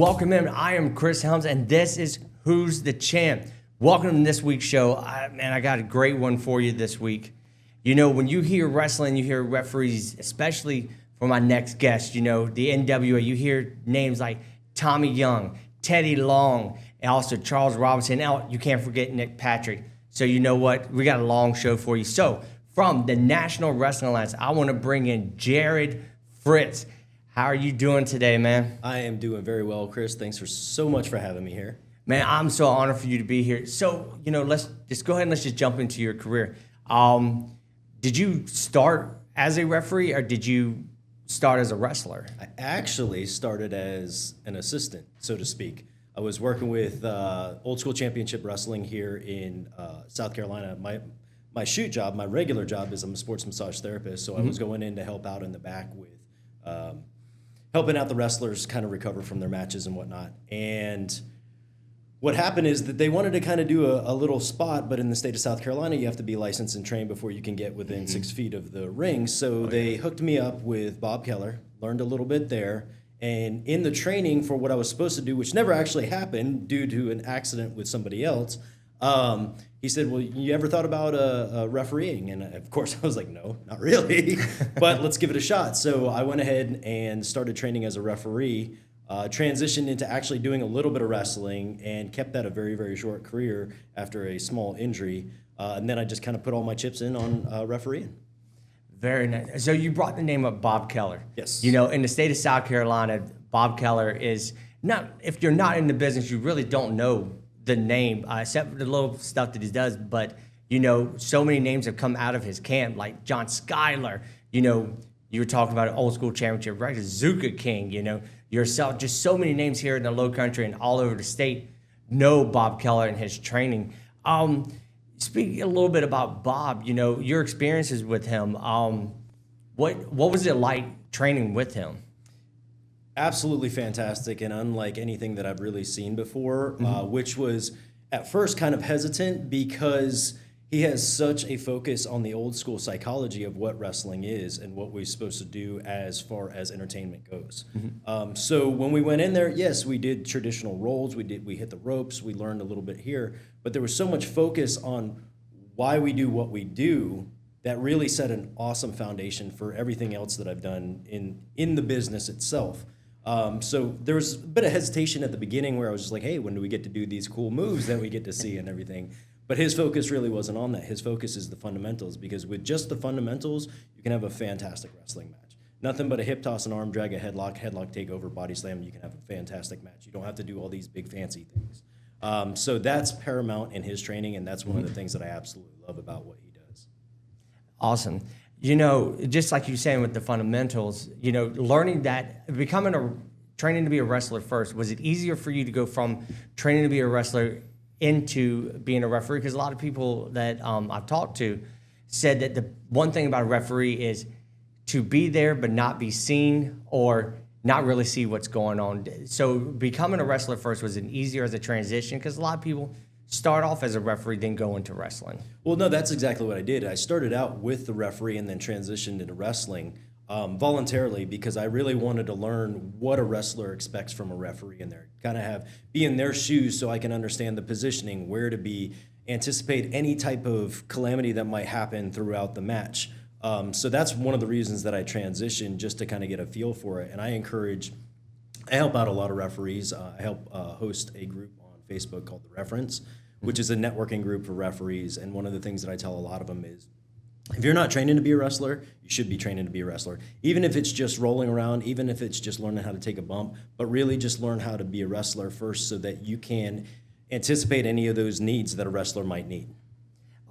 welcome in. I am Chris Helms, and this is Who's the Champ. Welcome to this week's show. I got a great one for you this week. You know, when you hear wrestling, you hear referees, especially for my next guest, you know, the NWA, you hear names like Tommy Young, Teddy Long, and also Charles Robinson. Now, you can't forget Nick Patrick. So you know what? We got a long show for you. So from the National Wrestling Alliance, I want to bring in Jarrod Fritz. How are you doing today, man? I am doing very well, Chris. Thanks so much for having me here. Man, I'm so honored for you to be here. So, you know, let's just go ahead and let's just jump into your career. Did you start as a referee or did you start as a wrestler? I actually started as an assistant, so to speak. I was working with Old School Championship Wrestling here in South Carolina. My shoot job, my regular job is I'm a sports massage therapist, so I was going in to help out in the back with helping out the wrestlers kind of recover from their matches and whatnot. And what happened is that they wanted to kind of do a little spot, but in the state of South Carolina, you have to be licensed and trained before you can get within 6 feet of the ring. So they hooked me up with Bob Keller, learned a little bit there. And in the training for what I was supposed to do, which never actually happened due to an accident with somebody else, he said, well, you ever thought about refereeing? And of course, I was like, no, not really, but let's give it a shot. So I went ahead and started training as a referee, transitioned into actually doing a little bit of wrestling and kept that a very, very short career after a small injury. And then I just kind of put all my chips in on refereeing. Very nice. So you brought the name up Bob Keller. Yes. You know, in the state of South Carolina, Bob Keller is not, if you're not in the business, you really don't know the name, except for the little stuff that he does. But, you know, so many names have come out of his camp, like John Schuyler. You know, you were talking about an Old School Championship, right? Zuka King, you know, yourself, just so many names here in the Low Country and all over the state know Bob Keller and his training. Speaking a little bit about Bob, you know, your experiences with him, what was it like training with him? Absolutely fantastic and unlike anything that I've really seen before, which was at first kind of hesitant because he has such a focus on the old school psychology of what wrestling is and what we're supposed to do as far as entertainment goes. So when we went in there, yes, we did traditional roles. We hit the ropes. We learned a little bit here, but there was so much focus on why we do what we do that really set an awesome foundation for everything else that I've done in the business itself. So there was a bit of hesitation at the beginning where I was just like, hey, when do we get to do these cool moves that we get to see and everything? But his focus really wasn't on that. His focus is the fundamentals, because with just the fundamentals, you can have a fantastic wrestling match. Nothing but a hip toss, an arm drag, a headlock takeover, body slam, you can have a fantastic match. You don't have to do all these big fancy things. So that's paramount in his training, and that's one of the things that I absolutely love about what he does. Awesome. You know, just like you were saying with the fundamentals, you know, learning that, training to be a wrestler first, was it easier for you to go from training to be a wrestler into being a referee? Because a lot of people that I've talked to said that the one thing about a referee is to be there but not be seen or not really see what's going on. So becoming a wrestler first, was it easier as a transition? Because a lot of people start off as a referee, then go into wrestling. Well, no, that's exactly what I did. I started out with the referee and then transitioned into wrestling voluntarily because I really wanted to learn what a wrestler expects from a referee in there. Kind of be in their shoes so I can understand the positioning, where to be, anticipate any type of calamity that might happen throughout the match. So that's one of the reasons that I transitioned, just to kind of get a feel for it. And I help out a lot of referees. I help host a group on Facebook called The Reference, which is a networking group for referees. And one of the things that I tell a lot of them is, if you're not training to be a wrestler, you should be training to be a wrestler. Even if it's just rolling around, even if it's just learning how to take a bump, but really just learn how to be a wrestler first so that you can anticipate any of those needs that a wrestler might need.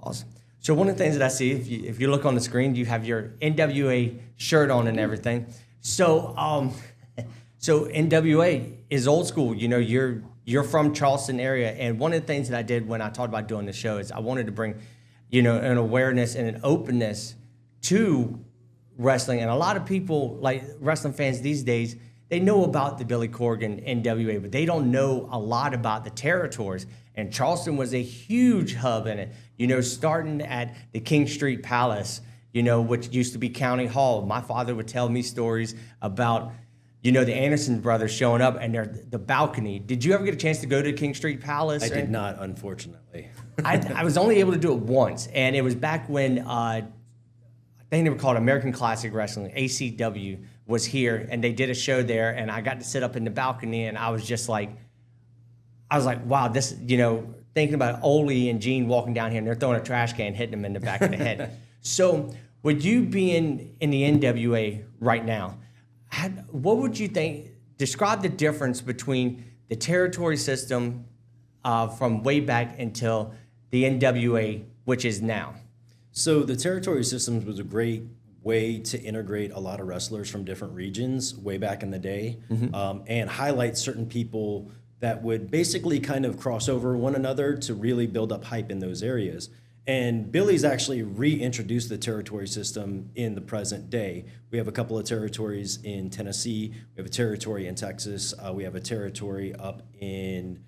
Awesome. So one of the things that I see, if you look on the screen, you have your NWA shirt on and everything. So so NWA is old school. You know, you're from Charleston area, and one of the things that I did when I talked about doing the show is I wanted to bring, you know, an awareness and an openness to wrestling. And a lot of people, like wrestling fans these days, they know about the Billy Corgan NWA, but they don't know a lot about the territories. And Charleston was a huge hub in it, you know, starting at the King Street Palace, you know, which used to be County Hall. My father would tell me stories about you know, the Anderson brothers showing up and they're the balcony. Did you ever get a chance to go to King Street Palace? I did not, unfortunately. I was only able to do it once, and it was back when I think they were called American Classic Wrestling, ACW, was here, and they did a show there, and I got to sit up in the balcony, and I was like, wow, this, you know, thinking about Ole and Gene walking down here, and they're throwing a trash can, hitting them in the back of the head. So, with you being in the NWA right now, what would you think? Describe the difference between the territory system from way back until the NWA, which is now. So the territory systems was a great way to integrate a lot of wrestlers from different regions way back in the day, and highlight certain people that would basically kind of cross over one another to really build up hype in those areas. And Billy's actually reintroduced the territory system in the present day. We have a couple of territories in Tennessee. We have a territory in Texas. We have a territory up in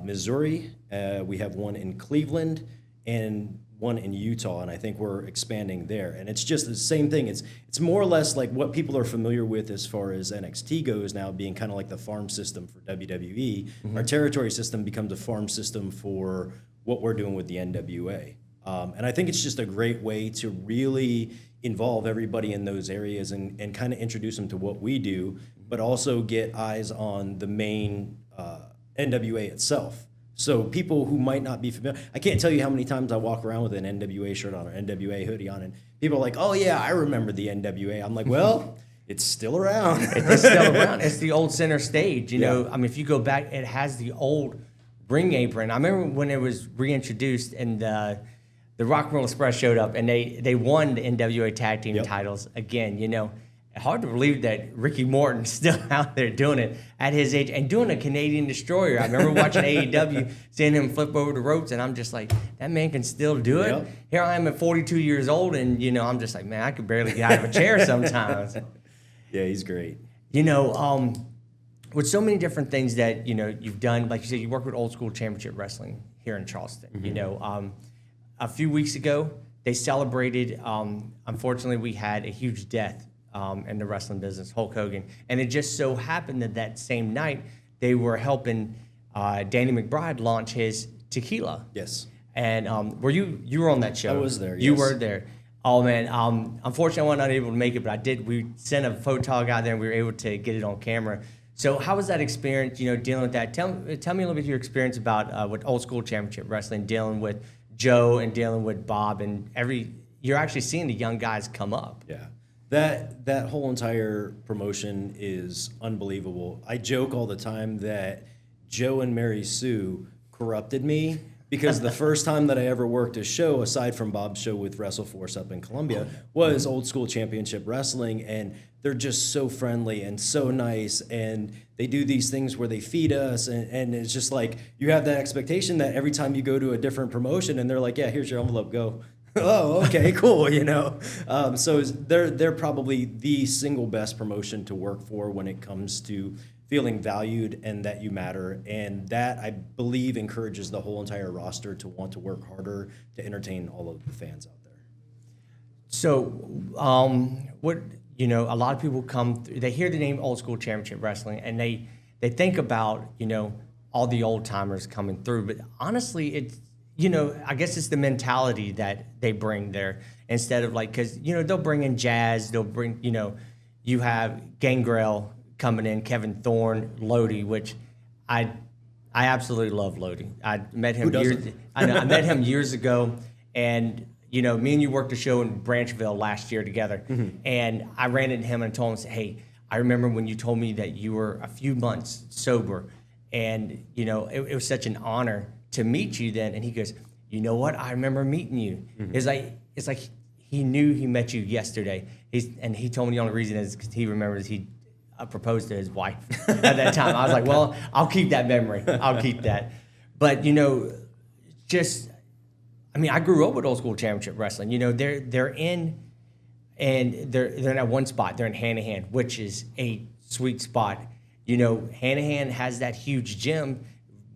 Missouri. We have one in Cleveland and one in Utah, and I think we're expanding there. And it's just the same thing. It's more or less like what people are familiar with as far as NXT goes now, being kind of like the farm system for WWE. Our territory system becomes a farm system for what we're doing with the NWA. And I think it's just a great way to really involve everybody in those areas and kind of introduce them to what we do, but also get eyes on the main NWA itself. So people who might not be familiar, I can't tell you how many times I walk around with an NWA shirt on or NWA hoodie on, and people are like, oh yeah, I remember the NWA. I'm like, well, it's still around. It's still around. It's the old center stage. You know, I mean, if you go back, it has the old ring apron. I remember when it was reintroduced and the Rock and Roll Express showed up and they won the NWA tag team titles again. You know, hard to believe that Ricky Morton's still out there doing it at his age and doing a Canadian Destroyer. I remember watching AEW, seeing him flip over the ropes, and I'm just like, that man can still do it. Here I am at 42 years old, and, you know, I'm just like, man, I could barely get out of a chair sometimes. Yeah, he's great. You know, with so many different things that, you know, you've done, like you said, you work with Old School Championship Wrestling here in Charleston. You know, a few weeks ago, they celebrated, unfortunately, we had a huge death in the wrestling business, Hulk Hogan. And it just so happened that same night, they were helping Danny McBride launch his tequila. Yes. And you were on that show? I was there, yes. You were there. Oh, man. Unfortunately, I was not able to make it, but I did. We sent a photog out there, and we were able to get it on camera. So how was that experience, you know, dealing with that? Tell me a little bit of your experience about with Old School Championship Wrestling, dealing with Joe and dealing with Bob, and you're actually seeing the young guys come up. Yeah. That whole entire promotion is unbelievable. I joke all the time that Joe and Mary Sue corrupted me because the first time that I ever worked a show, aside from Bob's show with WrestleForce up in Columbia, was Old School Championship Wrestling, and they're just so friendly and so nice, and they do these things where they feed us, and it's just like you have that expectation that every time you go to a different promotion and they're like, yeah, here's your envelope, go. Oh, okay, cool, you know. So they're probably the single best promotion to work for when it comes to feeling valued and that you matter. And that, I believe, encourages the whole entire roster to want to work harder to entertain all of the fans out there. So, you know, a lot of people come through, they hear the name Old School Championship Wrestling, and they think about, you know, all the old timers coming through. But honestly, it's, you know, I guess it's the mentality that they bring there instead of like, because, you know, they'll bring in Jazz, they'll bring, you know, you have Gangrel coming in, Kevin Thorne, Lodi, which I absolutely love Lodi. I met him I met him years ago, and, you know, me and you worked a show in Branchville last year together, and I ran into him and told him, hey, I remember when you told me that you were a few months sober, and, you know, it was such an honor to meet you then. And he goes, you know what? I remember meeting you. It's like he knew he met you yesterday. And he told me the only reason is because he remembers he proposed to his wife at that time. I was like, well, I'll keep that memory. I'll keep that. But, you know, I grew up with Old School Championship Wrestling. You know, they're in that one spot. They're in Hanahan, which is a sweet spot. You know, Hanahan has that huge gym.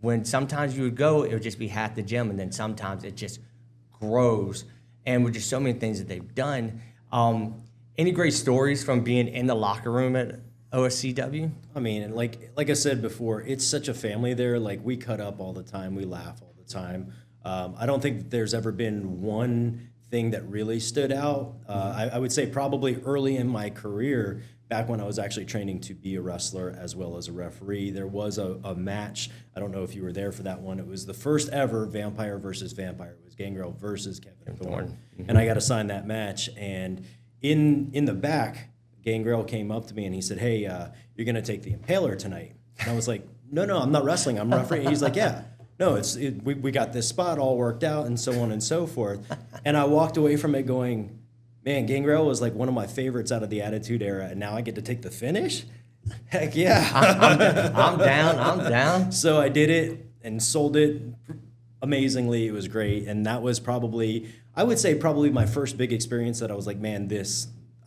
When sometimes you would go, it would just be half the gym, and then sometimes it just grows. And with just so many things that they've done. Any great stories from being in the locker room at OSCW? I mean, like I said before, it's such a family there. Like, we cut up all the time, we laugh all the time. I don't think that there's ever been one thing that really stood out. I would say probably early in my career, back when I was actually training to be a wrestler as well as a referee, there was a match. I don't know if you were there for that one. It was the first ever Vampire versus Vampire. It was Gangrel versus Kevin Thorne. And I got assigned that match. And in the back, Gangrel came up to me and he said, "Hey, you're going to take the Impaler tonight." And I was like, no, I'm not wrestling. I'm refereeing. He's like, "Yeah. No, we got this spot all worked out," and so on and so forth. And I walked away from it going, man, Gangrel was like one of my favorites out of the Attitude Era, and now I get to take the finish? Heck yeah. I'm down. So I did it and sold it amazingly. It was great. And that was probably, I would say, probably my first big experience that I was like, man,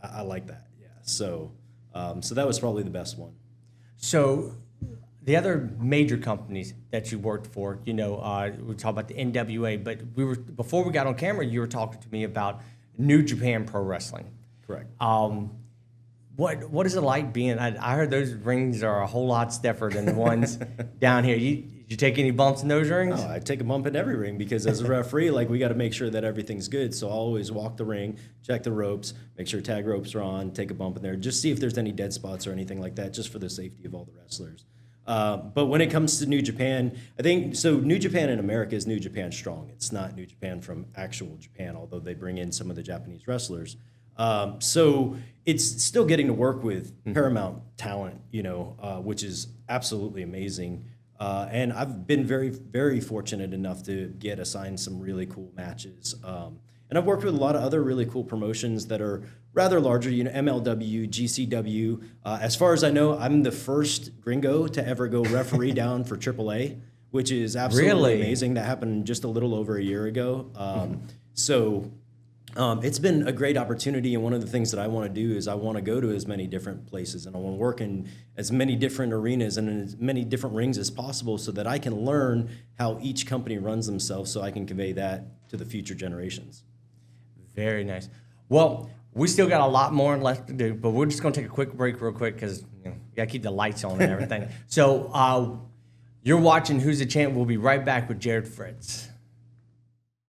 I like that. Yeah. So that was probably the best one. So the other major companies that you worked for, we talk about the NWA, but before we got on camera, you were talking to me about New Japan Pro Wrestling. Correct. What is it like being? I heard those rings are a whole lot stiffer than the ones down here. You take any bumps in those rings? Oh, I take a bump in every ring because as a referee, like, we got to make sure that everything's good. So I'll always walk the ring, check the ropes, make sure tag ropes are on, take a bump in there, just see if there's any dead spots or anything like that, just for the safety of all the wrestlers. But when it comes to New Japan, I think, so New Japan in America is New Japan Strong. It's not New Japan from actual Japan, although they bring in some of the Japanese wrestlers. So it's still getting to work with Paramount talent, which is absolutely amazing. And I've been very, very fortunate enough to get assigned some really cool matches. And I've worked with a lot of other really cool promotions that are rather larger, MLW, GCW. As far as I know, I'm the first gringo to ever go referee down for AAA, which is absolutely amazing. That happened just a little over a year ago. It's been a great opportunity, and one of the things that I want to do is I want to go to as many different places, and I want to work in as many different arenas and in as many different rings as possible so that I can learn how each company runs themselves so I can convey that to the future generations. Very nice. Well, we still got a lot more left to do, but we're just going to take a quick break real quick because we got to keep the lights on and everything. So you're watching Who's the Champ? We'll be right back with Jarrod Fritz.